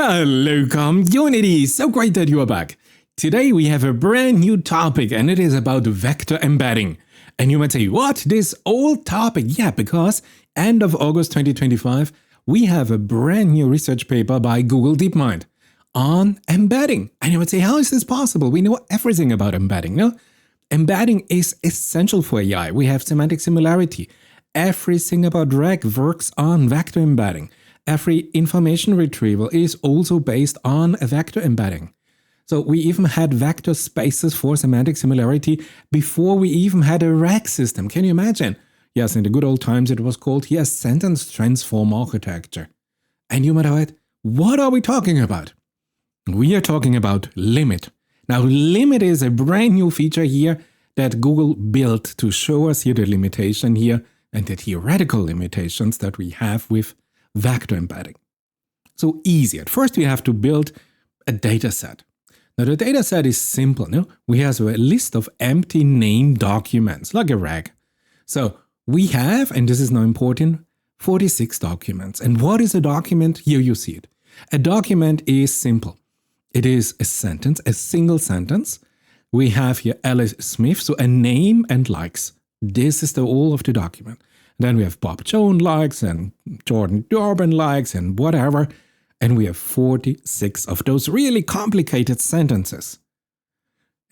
Hello community, so great that you are back. Today we have a brand new topic and it is about vector embedding. And you might say, what, this old topic? Yeah, because end of August 2025, we have a brand new research paper by Google Deepmind on embedding. And you might say, how is this possible? We know everything about embedding, no? Embedding is essential for AI. We have semantic similarity. Everything about RAG works on vector embedding. Every information retrieval is also based on a vector embedding. So we even had vector spaces for semantic similarity before we even had a RAG system. Can you imagine? Yes, in the good old times it was called sentence transform architecture. And you might have, what are we talking about? We are talking about limit. Now limit is a brand new feature here that Google built to show us here the limitation here and the theoretical limitations that we have with vector embedding. So easy. At first we have to build a dataset. Now the dataset is simple. No? We have a list of empty name documents, like a RAG. So we have, and this is now important, 46 documents. And what is a document? Here you see it. A document is simple. It is a sentence, a single sentence. We have here Alice Smith, so a name and likes. This is the all of the document. Then we have Bob Jones likes and Jordan Durbin likes and whatever. And we have 46 of those really complicated sentences.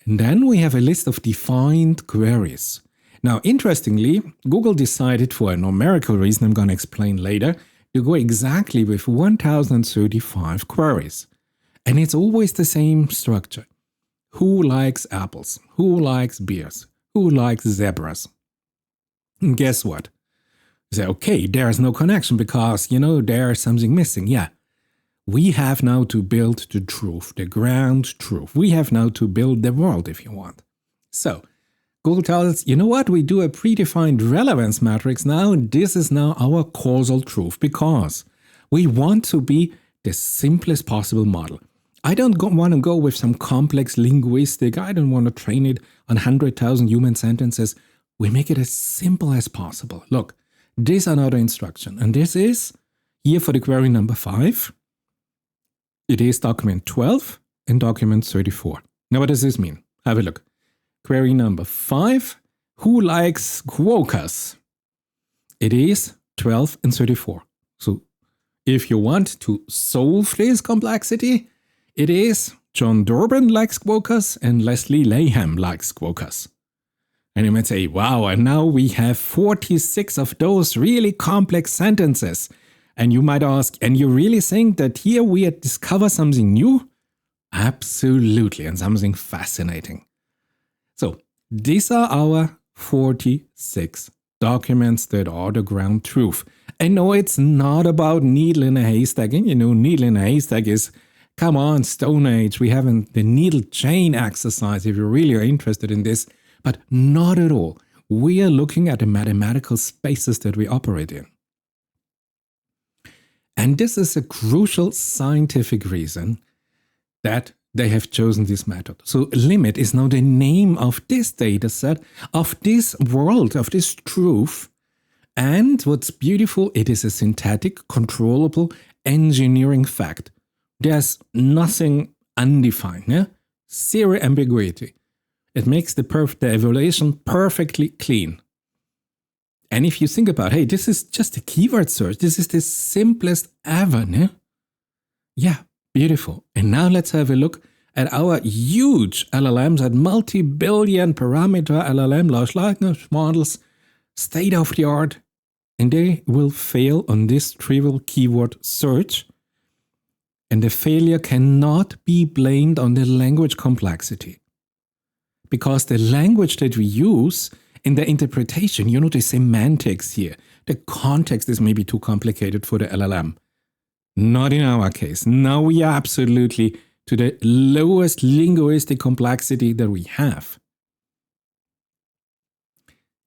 And then we have a list of defined queries. Now, interestingly, Google decided for a numerical reason I'm going to explain later to go exactly with 1035 queries. And it's always the same structure. Who likes apples? Who likes beers? Who likes zebras? And guess what? You say, okay, there's no connection because, there's something missing. Yeah, we have now to build the truth, the ground truth. We have now to build the world if you want. So Google tells us, you know what? We do a predefined relevance matrix now. This is now our causal truth because we want to be the simplest possible model. I don't want to go with some complex linguistic. I don't want to train it on 100,000 human sentences. We make it as simple as possible. Look. This is another instruction, and this is here for the query number 5. It is document 12 and document 34. Now, what does this mean? Have a look. Query number 5, who likes quokkas? It is 12 and 34. So, if you want to solve this complexity, it is John Durbin likes quokkas and Leslie Laham likes quokkas. And you might say, wow, and now we have 46 of those really complex sentences. And you might ask, and you really think that here we discover something new? Absolutely, and something fascinating. So these are our 46 documents that are the ground truth. I know it's not about needle in a haystack. And needle in a haystack is, come on, Stone Age. We haven't the needle chain exercise if you really are interested in this. But not at all. We are looking at the mathematical spaces that we operate in. And this is a crucial scientific reason that they have chosen this method. So limit is now the name of this dataset, of this world, of this truth. And what's beautiful, it is a syntactic, controllable engineering fact. There's nothing undefined, yeah? Zero ambiguity. It makes the evaluation perfectly clean. And if you think about, hey, this is just a keyword search. This is the simplest ever, no? Yeah, beautiful. And now let's have a look at our huge LLMs, at multi-billion parameter LLM, large language models, state of the art. And they will fail on this trivial keyword search. And the failure cannot be blamed on the language complexity. Because the language that we use in the interpretation, the semantics here, the context is maybe too complicated for the LLM. Not in our case. Now we are absolutely to the lowest linguistic complexity that we have.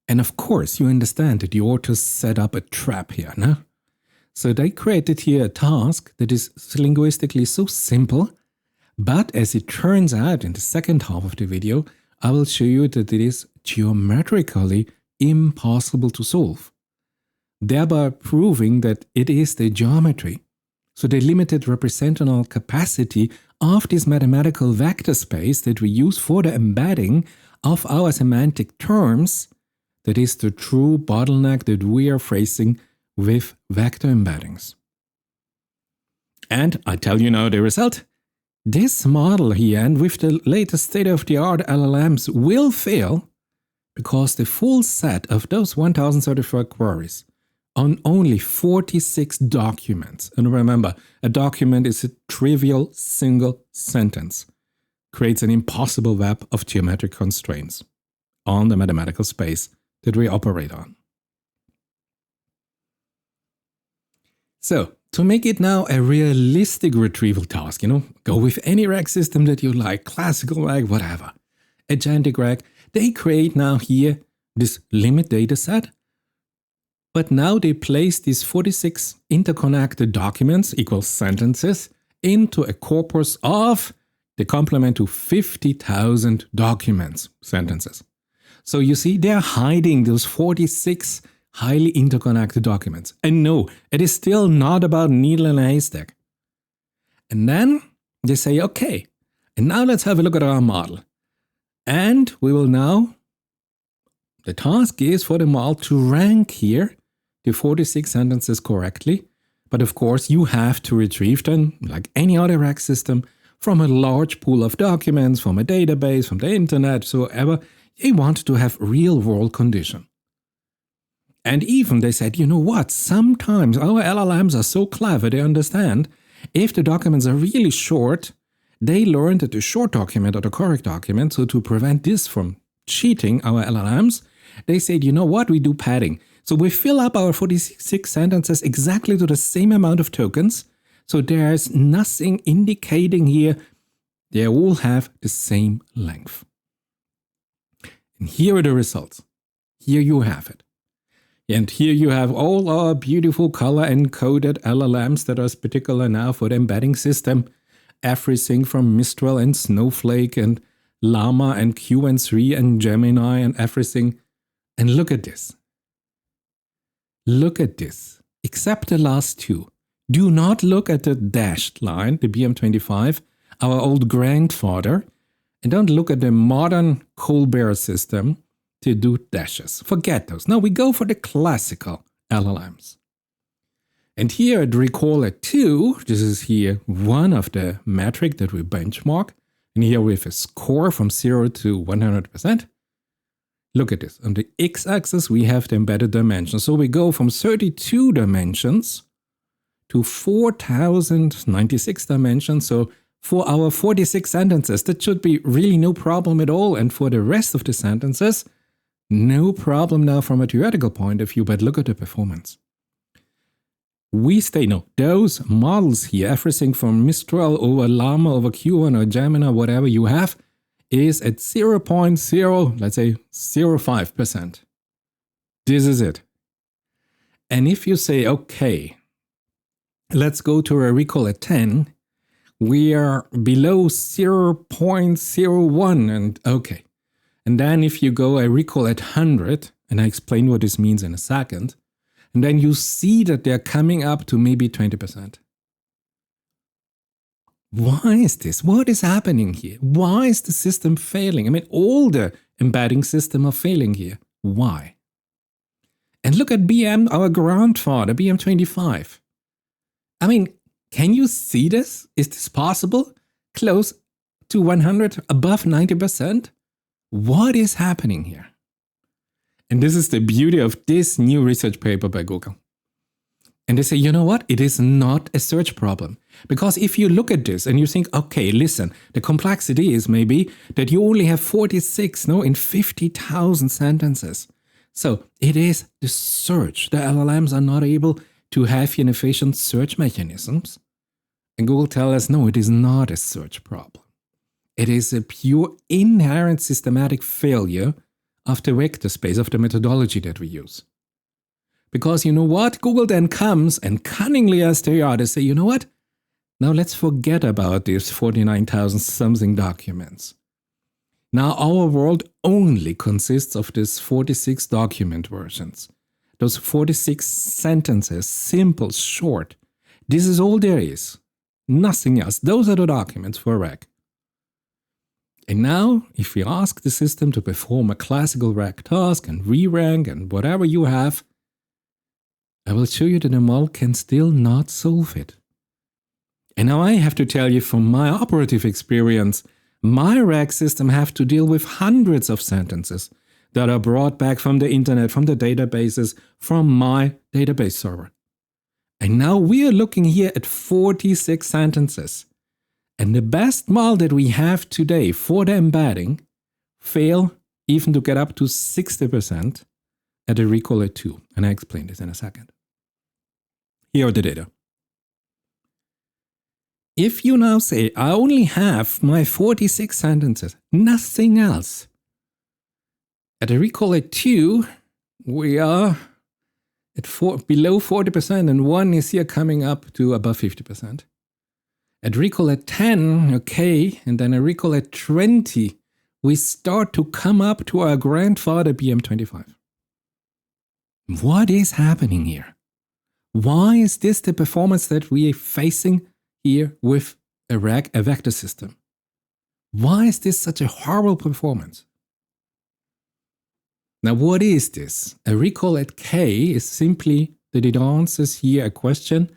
And of course, you understand that the authors set up a trap here, no? So they created here a task that is linguistically so simple, but as it turns out in the second half of the video, I will show you that it is geometrically impossible to solve, thereby proving that it is the geometry So the limited representational capacity of this mathematical vector space that we use for the embedding of our semantic terms, that is the true bottleneck that we are facing with vector embeddings. And I tell you now the result. This model here, and with the latest state-of-the-art LLMs, will fail because the full set of those 1034 queries on only 46 documents, and remember, a document is a trivial single sentence, creates an impossible web of geometric constraints on the mathematical space that we operate on. So, to make it now a realistic retrieval task, go with any RAG system that you like, classical RAG, whatever, agentic RAG, they create now here this limit data set, but now they place these 46 interconnected documents equals sentences into a corpus of the complement to 50,000 documents, sentences. So you see, they're hiding those 46 highly interconnected documents. And no, it is still not about needle in a haystack. And then they say, okay, and now let's have a look at our model. And we will now, the task is for the model to rank here the 46 sentences correctly. But of course, you have to retrieve them, like any other RAG system, from a large pool of documents, from a database, from the internet, so ever. They want to have real-world condition. And even they said, you know what, sometimes our LLMs are so clever, they understand, if the documents are really short, they learn that the short document or the correct document, so to prevent this from cheating our LLMs, they said, you know what, we do padding. So we fill up our 46 sentences exactly to the same amount of tokens, so there's nothing indicating here they all have the same length. And here are the results. Here you have it. And here you have all our beautiful color-encoded LLMs that are particular now for the embedding system. Everything from Mistral and Snowflake and Llama and QN3 and Gemini and everything. And look at this. Look at this. Except the last two. Do not look at the dashed line, the BM25, our old grandfather. And don't look at the modern Colbert system to do dashes. Forget those. Now we go for the classical LLMs. And here at Recall at 2, this is here one of the metric that we benchmark. And here we have a score from 0 to 100%. Look at this. On the x-axis, we have the embedded dimension. So we go from 32 dimensions to 4,096 dimensions. So for our 46 sentences, that should be really no problem at all. And for the rest of the sentences, no problem now from a theoretical point of view, but look at the performance. Those models here, everything from Mistral over Llama over Q1 or Gemini, whatever you have, is at 0.0, let's say 0.5%. This is it. And if you say, okay, let's go to a recall at 10, we are below 0.01, and okay. And then if you go a recall at 100, and I explain what this means in a second, and then you see that they're coming up to maybe 20%. Why is this? What is happening here? Why is the system failing? I mean, all the embedding systems are failing here. Why? And look at BM, our grandfather, BM25. I mean, can you see this? Is this possible? Close to 100, above 90%? What is happening here? And this is the beauty of this new research paper by Google. And they say, you know what? It is not a search problem. Because if you look at this and you think, okay, listen, the complexity is maybe that you only have 46, in 50,000 sentences. So it is the search. The LLMs are not able to have efficient search mechanisms. And Google tells us, no, it is not a search problem. It is a pure inherent systematic failure of the vector space, of the methodology that we use. Because you know what? Google then comes and cunningly as they are, they say, you know what? Now let's forget about these 49,000 something documents. Now our world only consists of these 46 document versions. Those 46 sentences, simple, short. This is all there is. Nothing else. Those are the documents for a RAG. And now, if we ask the system to perform a classical RAG task and re-rank and whatever you have, I will show you that the model can still not solve it. And now I have to tell you from my operative experience, my RAG system have to deal with hundreds of sentences that are brought back from the internet, from the databases, from my database server. And now we are looking here at 46 sentences. And the best model that we have today for the embedding fail even to get up to 60% at a recall at 2. And I explain this in a second. Here are the data. If you now say, I only have my 46 sentences, nothing else. At a recall at 2, we are at below 40%, and 1 is here coming up to above 50%. At recall at 10, okay, and then a recall at 20, we start to come up to our grandfather BM25. What is happening here? Why is this the performance that we are facing here with a RAG, a vector system? Why is this such a horrible performance? Now, what is this? A recall at k is simply that it answers here a question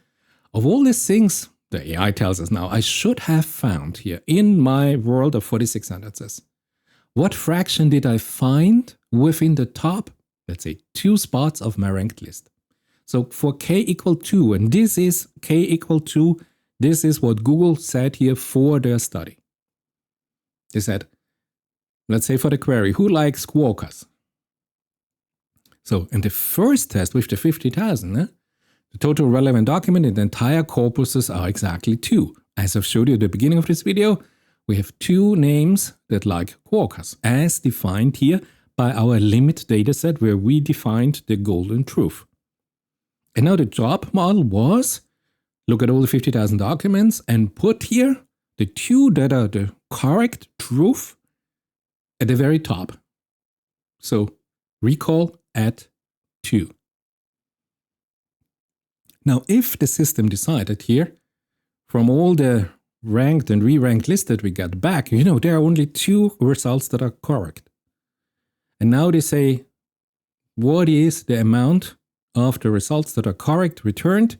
of all these things the AI tells us now I should have found here in my world of 46 sentences. What fraction did I find within the top, let's say, 2 spots of my ranked list? So for k equal 2, and this is k equal 2, this is what Google said here for their study. They said, let's say for the query, who likes quarkers? So in the first test with the 50,000, the total relevant document in the entire corpuses are exactly 2. As I've showed you at the beginning of this video, we have 2 names that like quarkers, as defined here by our limit dataset where we defined the golden truth. And now the job model was, look at all the 50,000 documents and put here the 2 that are the correct truth at the very top. So recall at 2. Now, if the system decided here, from all the ranked and re-ranked lists that we got back, there are only 2 results that are correct. And now they say, what is the amount of the results that are correct returned?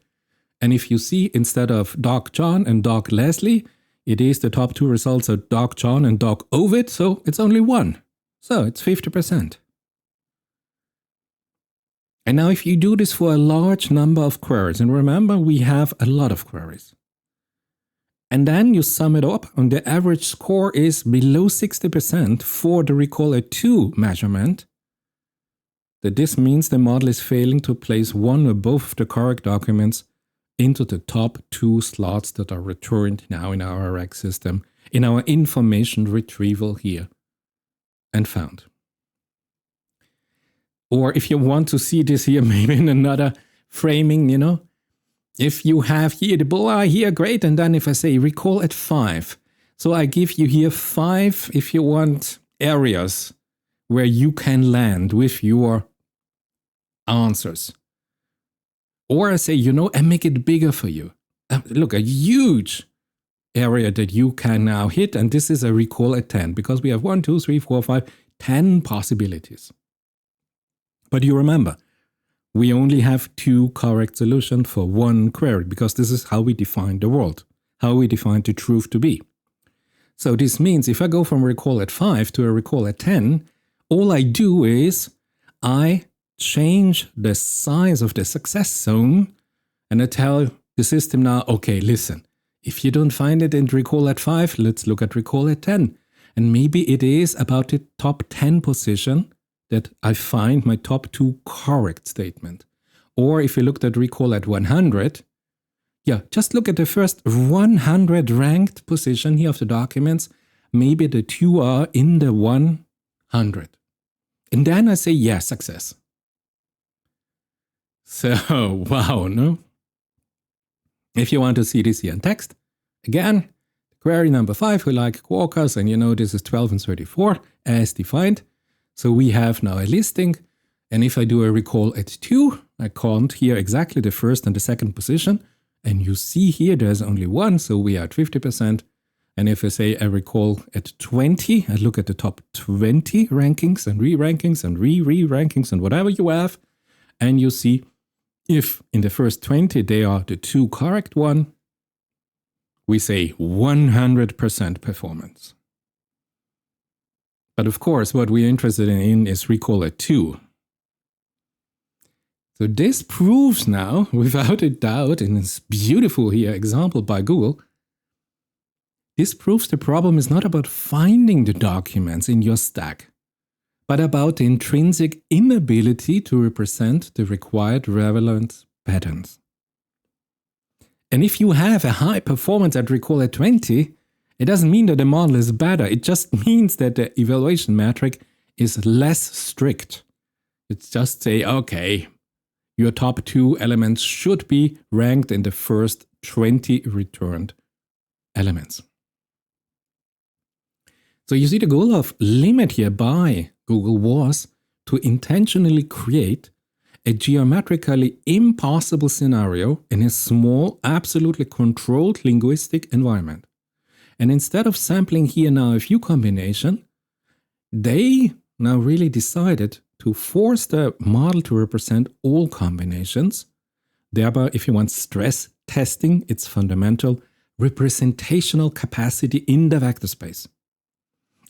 And if you see, instead of Doc John and Doc Leslie, it is the top 2 results are Doc John and Doc Ovid, so it's only 1. So it's 50%. And now if you do this for a large number of queries, and remember we have a lot of queries, and then you sum it up, and the average score is below 60% for the recall at 2 measurement, that this means the model is failing to place one or both of the correct documents into the top 2 slots that are returned now in our RAG system, in our information retrieval here, and found. Or if you want to see this here, maybe in another framing, if you have here the bull here, great. And then if I say recall at 5, so I give you here 5, if you want, areas where you can land with your answers. Or I say, I make it bigger for you. Look, a huge area that you can now hit. And this is a recall at 10, because we have 1, 2, 3, 4, 5, 10 possibilities. But you remember, we only have 2 correct solutions for 1 query, because this is how we define the world, how we define the truth to be. So this means if I go from a recall at 5 to a recall at 10, all I do is I change the size of the success zone, and I tell the system now, okay, listen, if you don't find it in recall at 5, let's look at recall at 10. And maybe it is about the top 10 position that I find my top 2 correct statement. Or if you looked at recall at 100, just look at the first 100 ranked position here of the documents. Maybe the 2 are in the 100. And then I say, yes, success. So, wow, no? If you want to see this here in text, again, query number 5, we like quarkers, and this is 12 and 34 as defined. So we have now a listing, and if I do a recall at 2, I count here exactly the first and the second position, And you see here there's only one, so we are at 50%. And if I say I recall at 20, I look at the top 20 rankings and re-rankings and re-rankings and whatever you have, and you see if in the first 20 they are the two correct one, we say 100% performance. But of course, what we're interested in is recall at 2. So this proves now, without a doubt, in this beautiful here example by Google, this proves the problem is not about finding the documents in your stack, but about the intrinsic inability to represent the required relevant patterns. And if you have a high performance at recall at 20, it doesn't mean that the model is better. It just means that the evaluation metric is less strict. It's just say, okay, your top 2 elements should be ranked in the first 20 returned elements. So you see the goal of limit here by Google was to intentionally create a geometrically impossible scenario in a small, absolutely controlled linguistic environment. And instead of sampling here now a few combinations, they now really decided to force the model to represent all combinations, thereby, if you want, stress testing its fundamental representational capacity in the vector space.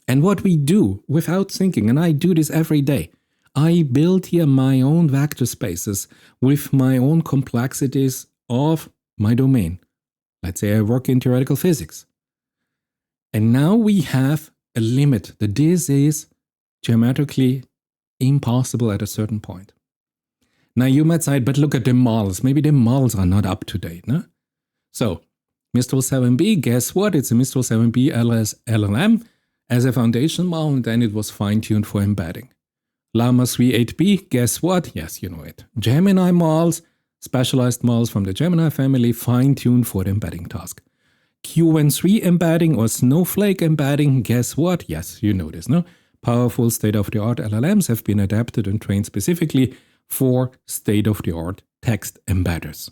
And what we do without thinking, and I do this every day, I build here my own vector spaces with my own complexities of my domain. Let's say I work in theoretical physics. And now we have a limit that this is geometrically impossible at a certain point. Now you might say, but look at the models. Maybe the models are not up to date. No? So Mistral 7b, guess what? It's a Mistral 7b LLM as a foundation model, and then it was fine-tuned for embedding. Llama 3 8b, guess what? Yes, you know it. Gemini models, specialized models from the Gemini family, fine-tuned for the embedding task. QN3 embedding or Snowflake embedding, guess what? Yes, you know this, no? Powerful state-of-the-art LLMs have been adapted and trained specifically for state-of-the-art text embedders.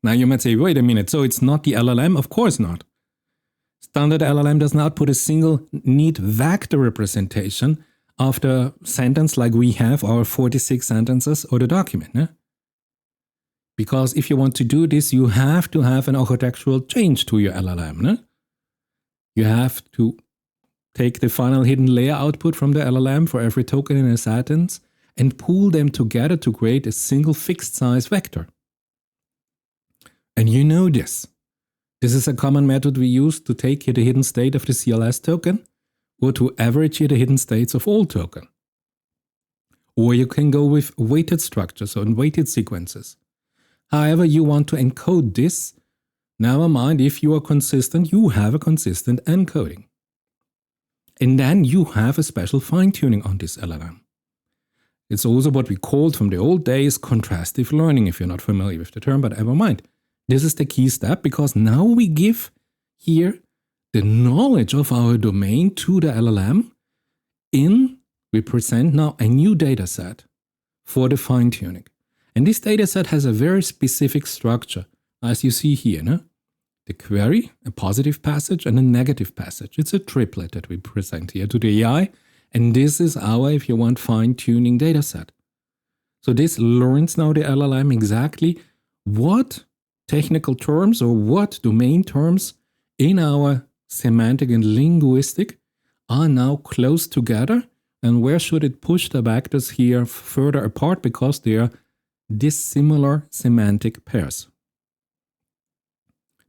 Now you might say, wait a minute, so it's not the LLM? Of course not. Standard LLM does not put a single neat vector representation after a sentence like we have our 46 sentences or the document. Ne? Because if you want to do this, you have to have an architectural change to your LLM. Ne? You have to take the final hidden layer output from the LLM for every token in a sentence and pool them together to create a single fixed size vector. And you know this. This is a common method we use to take here the hidden state of the CLS token or to average here the hidden states of all tokens. Or you can go with weighted structures or weighted sequences. However you want to encode this, never mind if you are consistent, you have a consistent encoding. And then you have a special fine-tuning on this LLM. It's also what we called from the old days contrastive learning, if you're not familiar with the term, but never mind. This is the key step because now we give here the knowledge of our domain to the LLM we present now a new data set for the fine-tuning. And this data set has a very specific structure, as you see here. No? The query, a positive passage, and a negative passage. It's a triplet that we present here to the AI. And this is our, if you want, fine-tuning data set. So this learns now the LLM exactly what technical terms or what domain terms in our semantic and linguistic are now close together and where should it push the vectors here further apart because they are dissimilar semantic pairs.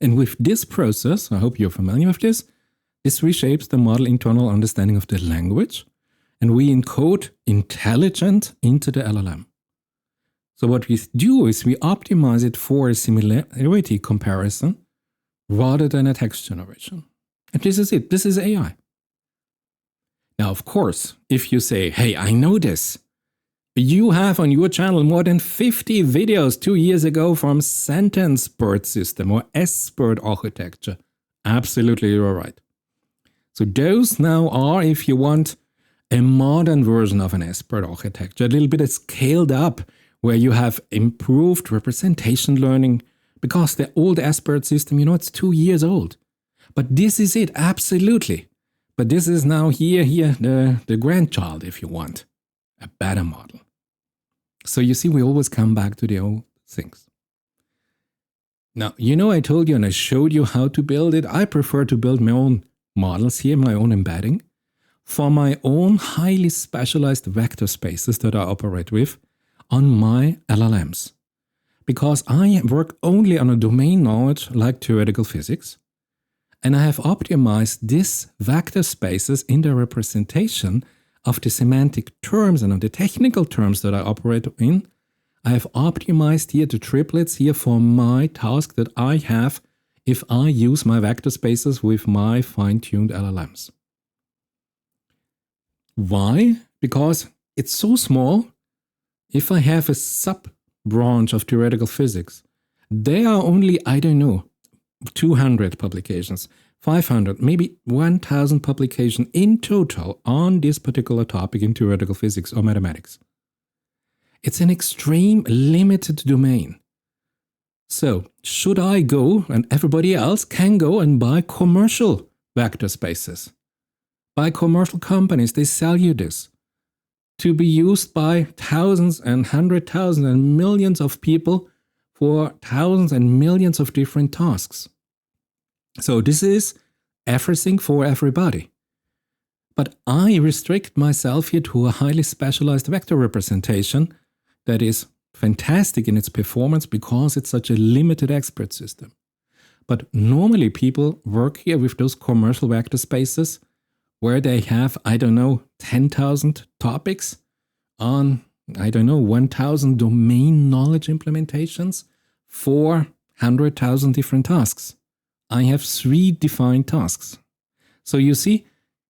And with this process, I hope you're familiar with this, this reshapes the model internal understanding of the language and we encode intelligent into the LLM. So what we do is we optimize it for a similarity comparison rather than a text generation. And this is it. This is AI. Now, of course, if you say, hey, I know this, you have on your channel more than 50 videos 2 years ago from sentence BERT system or S-BERT architecture. Absolutely, you're right. So those now are, if you want, a modern version of an S-BERT architecture, a little bit scaled up where you have improved representation learning, because the old Asperger system, it's 2 years old. But this is it, absolutely. But this is now here, the grandchild, if you want, a better model. So you see, we always come back to the old things. Now, I told you and I showed you how to build it. I prefer to build my own models here, my own embedding, for my own highly specialized vector spaces that I operate with on my LLMs. Because I work only on a domain knowledge like theoretical physics, and I have optimized these vector spaces in the representation of the semantic terms and of the technical terms that I operate in. I have optimized here the triplets here for my task that I have if I use my vector spaces with my fine-tuned LLMs. Why? Because it's so small. If I have a sub-branch of theoretical physics, there are only, 200 publications, 500, maybe 1,000 publications in total on this particular topic in theoretical physics or mathematics. It's an extreme limited domain. So, should I go, and everybody else can go and buy commercial vector spaces? By commercial companies, they sell you this to be used by thousands and 100,000 and millions of people for thousands and millions of different tasks. So this is everything for everybody. But I restrict myself here to a highly specialized vector representation that is fantastic in its performance because it's such a limited expert system. But normally people work here with those commercial vector spaces where they have, 10,000 topics on, 1,000 domain knowledge implementations for 100,000 different tasks. I have 3 defined tasks. So you see,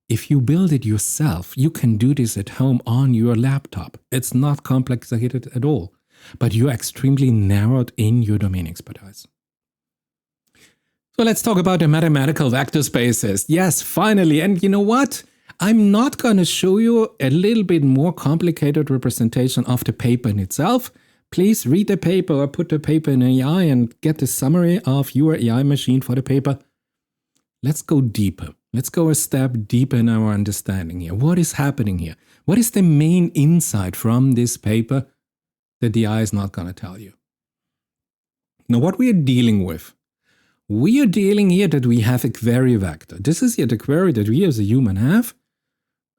if you build it yourself, you can do this at home on your laptop. It's not complicated at all, but you're extremely narrowed in your domain expertise. So let's talk about the mathematical vector spaces. Yes, finally. And you know what? I'm not going to show you a little bit more complicated representation of the paper in itself. Please read the paper or put the paper in AI and get the summary of your AI machine for the paper. Let's go deeper. Let's go a step deeper in our understanding here. What is happening here? What is the main insight from this paper that the AI is not going to tell you? Now, what we are dealing with. We are dealing here that we have a query vector. This is here the query that we as a human have.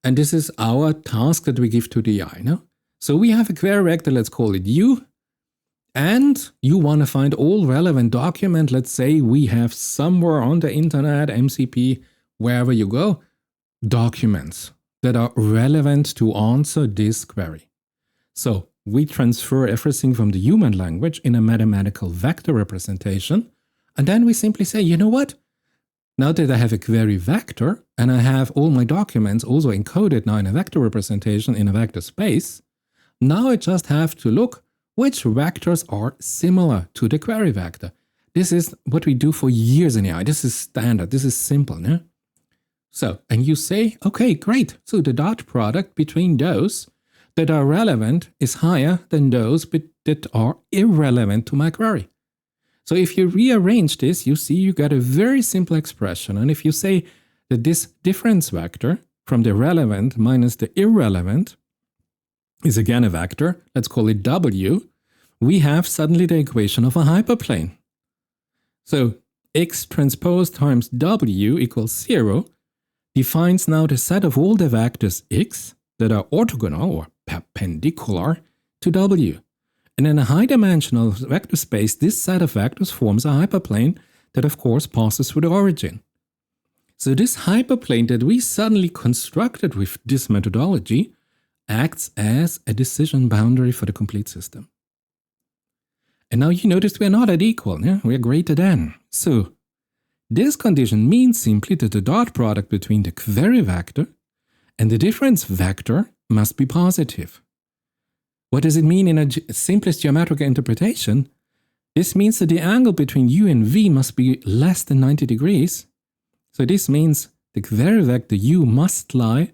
And this is our task that we give to the AI. No? So we have a query vector, let's call it U. And you want to find all relevant document. Let's say we have somewhere on the internet, MCP, wherever you go, documents that are relevant to answer this query. So we transfer everything from the human language in a mathematical vector representation. And then we simply say, you know what? Now that I have a query vector and I have all my documents also encoded now in a vector representation in a vector space, now I just have to look which vectors are similar to the query vector. This is what we do for years in AI. This is standard. This is simple. No? So, and you say, okay, great. So the dot product between those that are relevant is higher than those that are irrelevant to my query. So if you rearrange this, you see you got a very simple expression. And if you say that this difference vector from the relevant minus the irrelevant is again a vector, let's call it W, we have suddenly the equation of a hyperplane. So x transpose times W equals 0 defines now the set of all the vectors x that are orthogonal or perpendicular to W. And in a high-dimensional vector space, this set of vectors forms a hyperplane that, of course, passes through the origin. So this hyperplane that we suddenly constructed with this methodology acts as a decision boundary for the complete system. And now you notice we are not at equal, yeah? We are greater than. So this condition means simply that the dot product between the query vector and the difference vector must be positive. What does it mean in a simplest geometrical interpretation? This means that the angle between u and v must be less than 90 degrees. So this means the query vector u must lie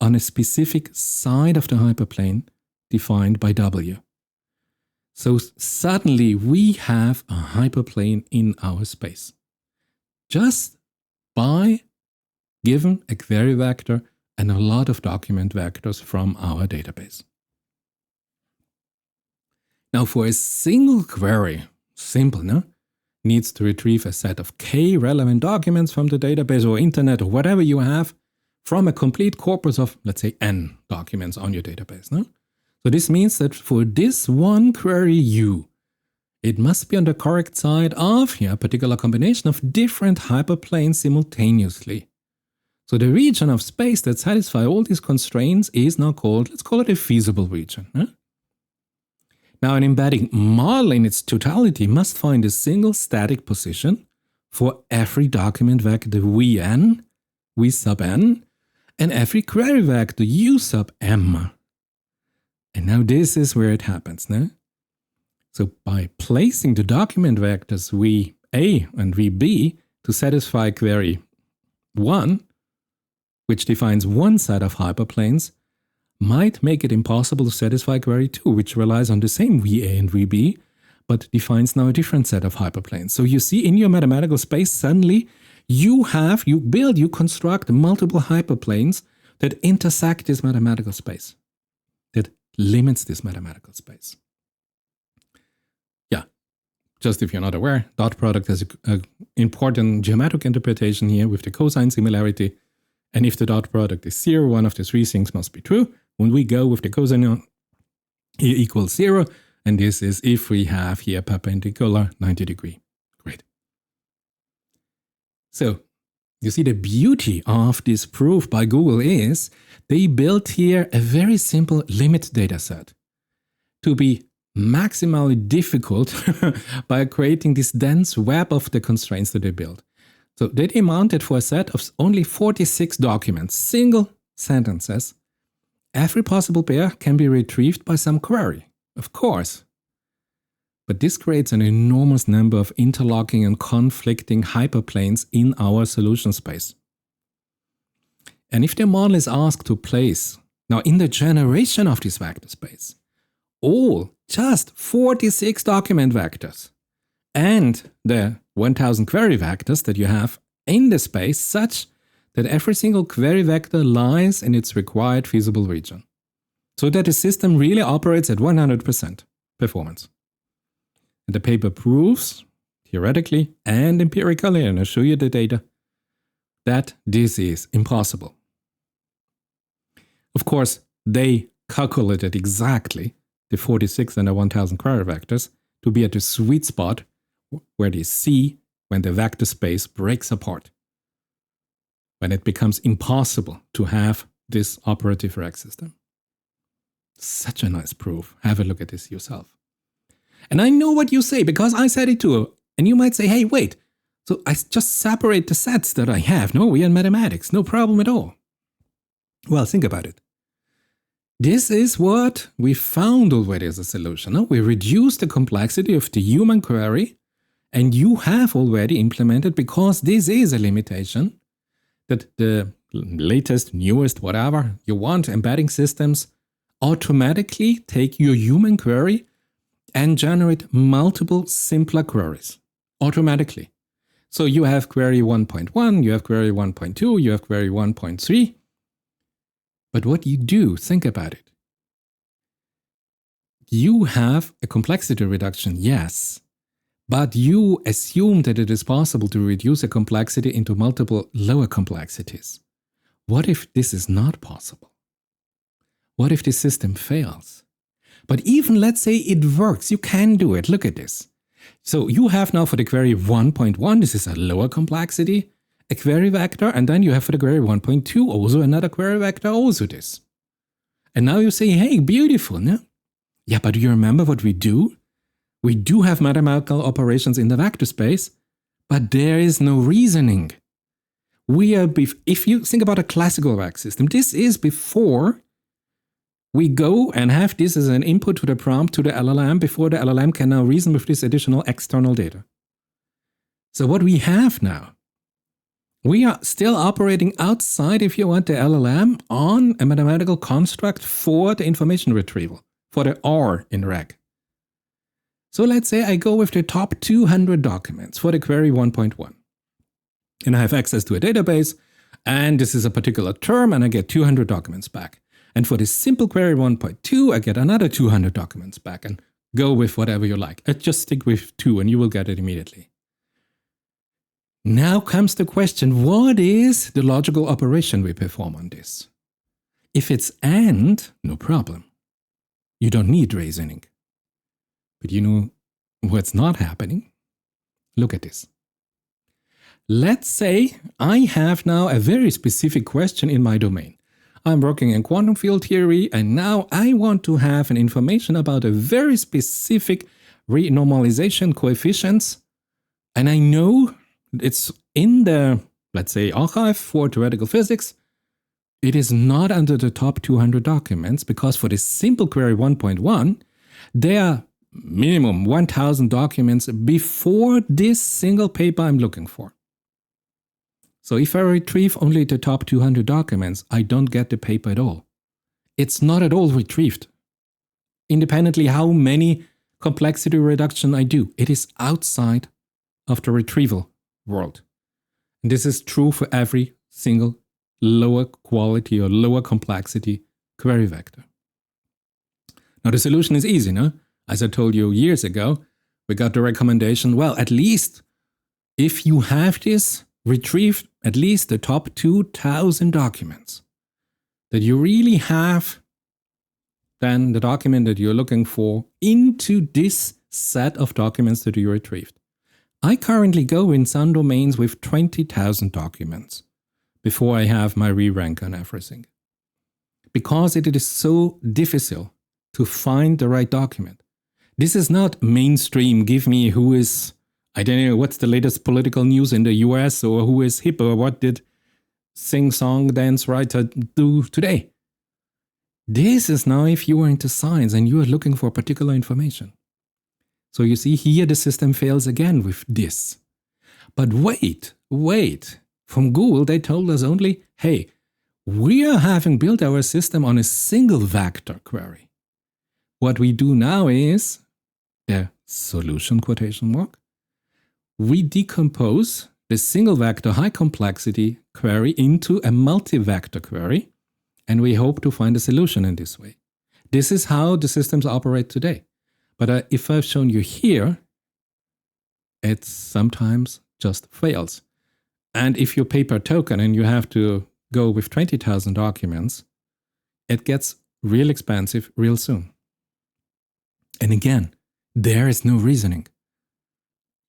on a specific side of the hyperplane defined by w. So suddenly we have a hyperplane in our space, just by given a query vector and a lot of document vectors from our database. Now for a single query, simple, no? Needs to retrieve a set of k relevant documents from the database or internet or whatever you have from a complete corpus of, let's say, n documents on your database, no? So this means that for this one query U, it must be on the correct side of a particular combination of different hyperplanes simultaneously. So the region of space that satisfies all these constraints is now called, let's call it a feasible region. Huh? Now an embedding model in its totality must find a single static position for every document vector Vn, V sub n, and every query vector U sub m. And now this is where it happens. No? So by placing the document vectors VA and VB to satisfy query 1, which defines one set of hyperplanes, might make it impossible to satisfy query 2, which relies on the same VA and VB, but defines now a different set of hyperplanes. So you see in your mathematical space, suddenly you construct multiple hyperplanes that intersect this mathematical space, that limits this mathematical space. Yeah, just if you're not aware, dot product has an important geometric interpretation here with the cosine similarity. And if the dot product is 0, one of the three things must be true. When we go with the cosine here equals 0, and this is if we have here perpendicular 90 degree. Great. So you see the beauty of this proof by Google is they built here a very simple limit dataset to be maximally difficult by creating this dense web of the constraints that they built. So they demanded for a set of only 46 documents, single sentences. Every possible pair can be retrieved by some query, of course. But this creates an enormous number of interlocking and conflicting hyperplanes in our solution space. And if the model is asked to place, now in the generation of this vector space, just 46 document vectors and the 1000 query vectors that you have in the space such that every single query vector lies in its required feasible region, so that the system really operates at 100% performance. And the paper proves, theoretically and empirically, and I'll show you the data, that this is impossible. Of course, they calculated exactly the 46 and the 1000 query vectors to be at the sweet spot where they see when the vector space breaks apart, when it becomes impossible to have this operative RAG system. Such a nice proof. Have a look at this yourself. And I know what you say, because I said it too. And you might say, hey, wait, so I just separate the sets that I have. No, we are in mathematics, no problem at all. Well, think about it. This is what we found already as a solution. No? We reduced the complexity of the human query, and you have already implemented, because this is a limitation, that the latest, newest, whatever you want, embedding systems automatically take your human query and generate multiple simpler queries automatically. So you have query 1.1, you have query 1.2, you have query 1.3. But what you do, think about it. You have a complexity reduction, yes, but you assume that it is possible to reduce a complexity into multiple lower complexities. What if this is not possible? What if the system fails? But even let's say it works, you can do it. Look at this. So you have now for the query 1.1, this is a lower complexity, a query vector, and then you have for the query 1.2 also another query vector, also this. And now you say, hey, beautiful, no? Yeah, but do you remember what we do? We do have mathematical operations in the vector space, but there is no reasoning. If you think about a classical RAG system, this is before we go and have this as an input to the prompt to the LLM before the LLM can now reason with this additional external data. So what we have now, we are still operating outside, if you want, the LLM on a mathematical construct for the information retrieval, for the R in RAG. So let's say I go with the top 200 documents for the query 1.1. And I have access to a database, and this is a particular term, and I get 200 documents back. And for this simple query 1.2, I get another 200 documents back, and go with whatever you like. I just stick with 2 and you will get it immediately. Now comes the question, what is the logical operation we perform on this? If it's AND, no problem. You don't need reasoning. But you know what's not happening? Look at this. Let's say I have now a very specific question in my domain. I'm working in quantum field theory, and now I want to have an information about a very specific renormalization coefficients. And I know it's in the, let's say, archive for theoretical physics. It is not under the top 200 documents because for this simple query 1.1, there are minimum 1000 documents before this single paper I'm looking for. So if I retrieve only the top 200 documents, I don't get the paper at all. It's not at all retrieved. Independently how many complexity reduction I do, it is outside of the retrieval world. And this is true for every single lower quality or lower complexity query vector. Now the solution is easy, no? As I told you years ago, we got the recommendation, well, at least if you have this, retrieve at least the top 2000 documents. That you really have then the document that you're looking for into this set of documents that you retrieved. I currently go in some domains with 20,000 documents before I have my re-rank on everything. Because it is so difficult to find the right document. This is not mainstream, give me who is, I don't know, what's the latest political news in the US, or who is hip, or what did sing-song dance writer do today. This is now if you are into science and you are looking for particular information. So you see here the system fails again with this. But wait. From Google they told us only, hey, we are having built our system on a single vector query. What we do now is, the solution quotation mark, we decompose the single vector high complexity query into a multi-vector query, and we hope to find a solution in this way. This is how the systems operate today. But if I've shown you here, it sometimes just fails. And if you pay per token and you have to go with 20,000 documents, it gets real expensive real soon. And again, there is no reasoning.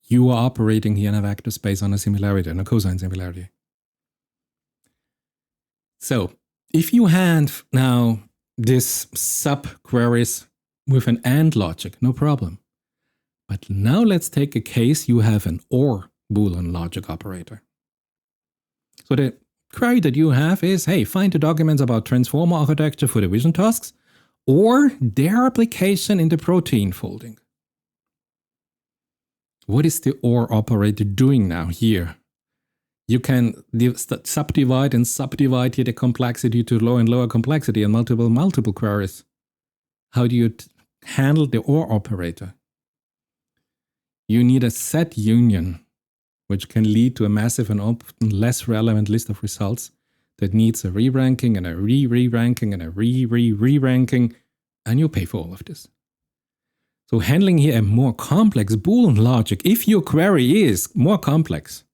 You are operating here in a vector space on a similarity, on a cosine similarity. So, if you have now this sub-queries with an AND logic, no problem. But now let's take a case you have an OR Boolean logic operator. So the query that you have is, hey, find the documents about transformer architecture for the vision tasks or their application in the protein folding. What is the OR operator doing now here? You can subdivide and subdivide here the complexity to lower and lower complexity and multiple queries. How do you handle the OR operator? You need a set union, which can lead to a massive and often less relevant list of results that needs a re-ranking and a re-re-ranking and a re-re-re-ranking, and you pay for all of this. So handling here a more complex Boolean logic, if your query is more complex,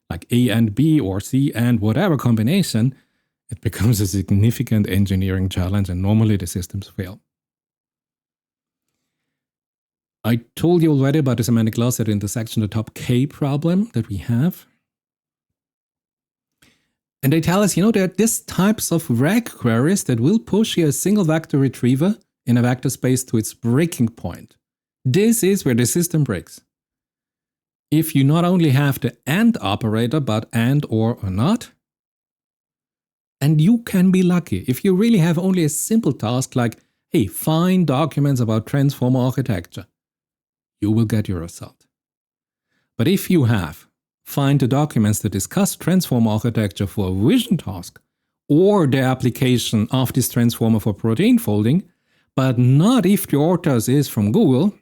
like A and B or C and whatever combination, it becomes a significant engineering challenge and normally the systems fail. I told you already about the semantic loss at intersection, the top K problem that we have. And they tell us, there are these types of reg queries that will push here a single vector retriever in a vector space to its breaking point. This is where the system breaks. If you not only have the AND operator, but AND or not, and you can be lucky if you really have only a simple task like, hey, find documents about transformer architecture, you will get your result. But if you have, find the documents that discuss transformer architecture for a vision task or the application of this transformer for protein folding, but not if the authors is from Google,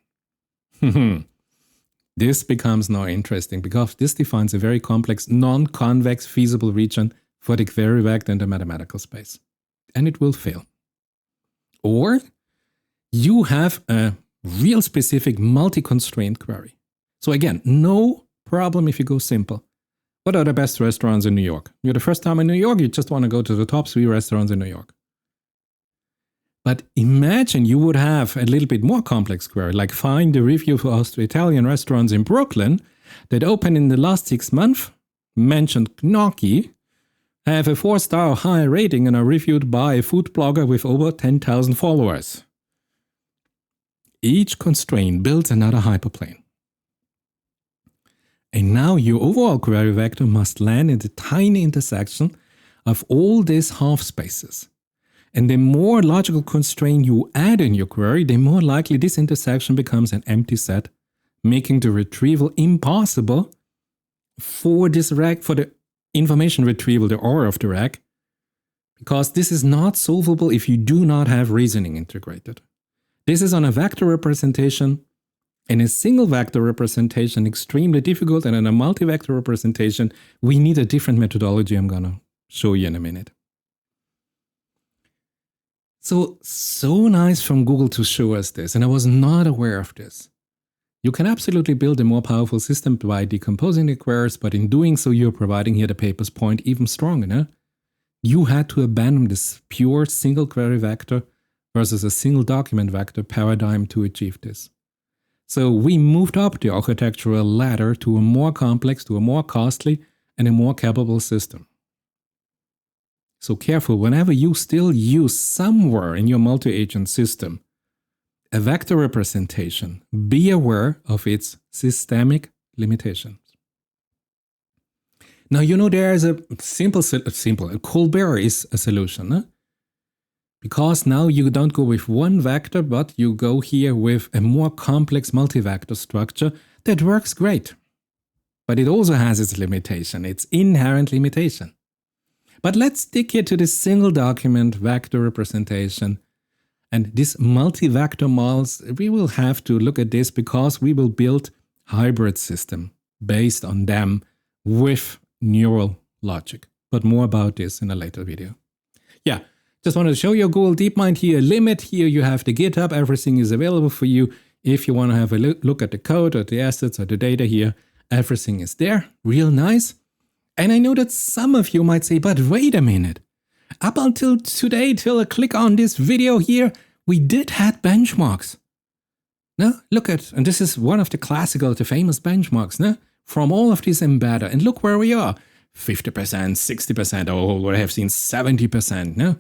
This becomes now interesting because this defines a very complex non-convex feasible region for the query vector in the mathematical space. And it will fail. Or you have a real specific multi-constraint query. So again, no problem if you go simple. What are the best restaurants in New York? You're the first time in New York, you just want to go to the top 3 restaurants in New York. But imagine you would have a little bit more complex query, like find the review for Austro-Italian restaurants in Brooklyn that opened in the last 6 months, mentioned gnocchi, have a 4-star high rating and are reviewed by a food blogger with over 10,000 followers. Each constraint builds another hyperplane. And now your overall query vector must land in the tiny intersection of all these half spaces. And the more logical constraint you add in your query, the more likely this intersection becomes an empty set, making the retrieval impossible for this RAG, for the information retrieval, the OR of the RAG, because this is not solvable if you do not have reasoning integrated. This is on a vector representation. In a single vector representation, extremely difficult, and in a multi-vector representation, we need a different methodology I'm going to show you in a minute. So nice from Google to show us this, and I was not aware of this. You can absolutely build a more powerful system by decomposing the queries, but in doing so, you're providing here the paper's point even stronger. No? You had to abandon this pure single query vector versus a single document vector paradigm to achieve this. So we moved up the architectural ladder to a more complex, to a more costly, and a more capable system. So careful, whenever you still use somewhere in your multi-agent system a vector representation, be aware of its systemic limitations. Now, you know, there is a simple, Colbert is a solution. No? Because now you don't go with one vector, but you go here with a more complex multi-vector structure that works great. But it also has its limitation, its inherent limitation. But let's stick here to this single document vector representation. And these multi-vector models, we will have to look at this because we will build hybrid system based on them with neural logic. But more about this in a later video. Yeah, just wanted to show you Google Deepmind here. Limit here, you have the GitHub. Everything is available for you. If you want to have a look at the code or the assets or the data here, everything is there. Real nice. And I know that some of you might say, but wait a minute. Up until today, till I click on this video here, we did have benchmarks. No, look at, and this is one of the classical, the famous benchmarks, no? From all of these embedder. And look where we are. 50%, 60%, oh, I have seen 70%, no?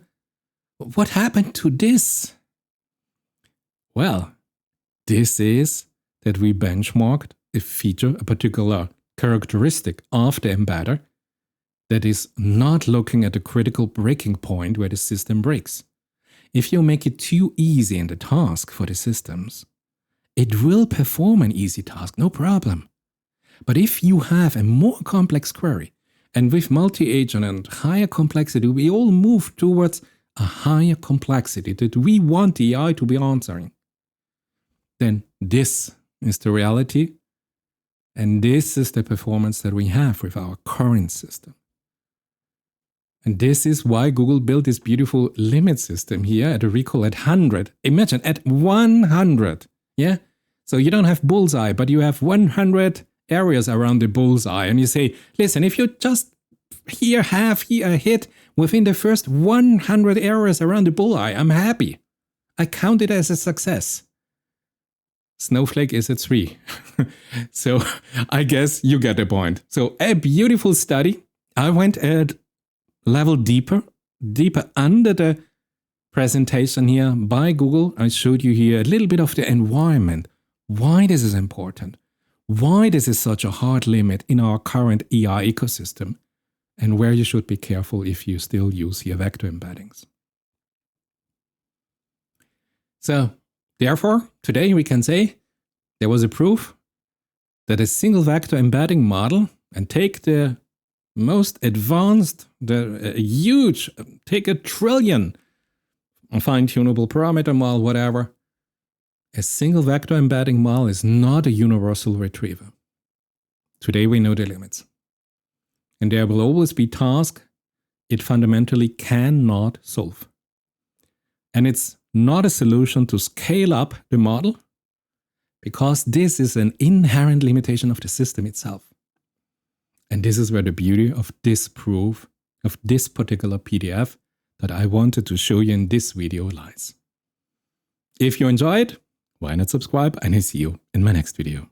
What happened to this? Well, this is that we benchmarked a feature, a particular characteristic of the embedder that is not looking at the critical breaking point where the system breaks. If you make it too easy in the task for the systems, it will perform an easy task, no problem. But if you have a more complex query, and with multi-agent and higher complexity, we all move towards a higher complexity that we want the AI to be answering, then this is the reality. And this is the performance that we have with our current system. And this is why Google built this beautiful limit system here at a recall at 100. Imagine at 100. Yeah? So you don't have bullseye, but you have 100 areas around the bullseye. And you say, listen, if you just have a hit within the first 100 areas around the bullseye, I'm happy. I count it as a success. Snowflake is at 3. So I guess you get the point. So a beautiful study. I went at level deeper under the presentation here by Google. I showed you here a little bit of the environment. Why this is important. Why this is such a hard limit in our current AI ecosystem. And where you should be careful if you still use your vector embeddings. So therefore, today we can say there was a proof that a single vector embedding model, and take the most advanced, the huge, take a trillion fine-tunable parameter model, whatever, A single vector embedding model is not a universal retriever. Today we know the limits. And there will always be tasks it fundamentally cannot solve. And it's not a solution to scale up the model, because this is an inherent limitation of the system itself. And this is where the beauty of this proof, of this particular PDF that I wanted to show you in this video lies. If you enjoyed, why not subscribe, and I see you in my next video.